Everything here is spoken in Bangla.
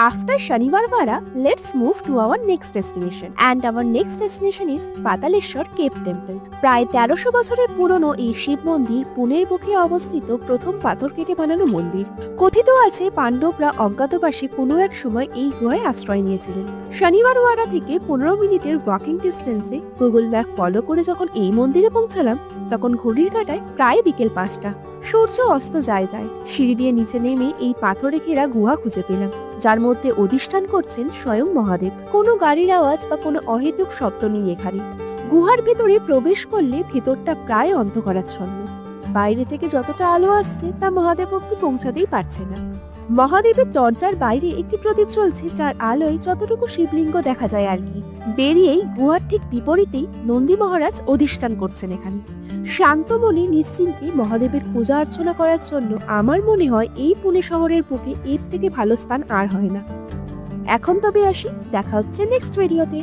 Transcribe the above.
After Shaniwarwara, let's move to our next destination. And our next destination is Pataleshwar Cave Temple. প্রায় 1300 বছরের পুরনো এই শিব মন্দির পুনের বুকে অবস্থিত প্রথম পাথর কেটে বানানো মন্দির। কথিত আছে পাণ্ডবরা অজ্ঞাতবাসে কোনো এক সময় এই গুহায় আশ্রয় নিয়েছিলেন। শনিবারওয়াড়া থেকে 15 মিনিটের ওয়াকিং ডিস্টেন্সে গুগল ম্যাপ ফলো করে যখন এই মন্দিরে পৌঁছালাম তখন ঘড়ির কাঁটায় প্রায় বিকেল 5টা। সূর্য অস্ত যায় সিঁড়ি দিয়ে নিচে নেমে এই পাথরে ঘেরা গুহা খুঁজে পেলাম, যার মধ্যে অধিষ্ঠান করছেন স্বয়ং মহাদেব। কোনো গাড়ির আওয়াজ বা কোনো অহেতুক শব্দ নেই এখানে। গুহার ভেতরে প্রবেশ করলে ভেতরটা প্রায় অন্ধকারাচ্ছন্ন। বাইরে থেকে যতটা আলো আসছে তা মহাদেব অব্দি পৌঁছাতেই পারছে না। মহাদেবের দরজার বাইরে একটি প্রদীপ জ্বলছে, যার আলোয় যতটুকু শিবলিঙ্গ দেখা যায় আর কি। বেরিয়েই গুহার ঠিক বিপরীতেই নন্দী মহারাজ অধিষ্ঠান করছেন এখানে। শান্ত মনে নিশ্চিন্তে মহাদেবের পূজা অর্চনা করার জন্য আমার মনে হয় এই পুনে শহরের বুকে এর থেকে ভালো স্থান আর হয় না। এখন তবে আসি, দেখা হচ্ছে নেক্সট ভিডিওতে।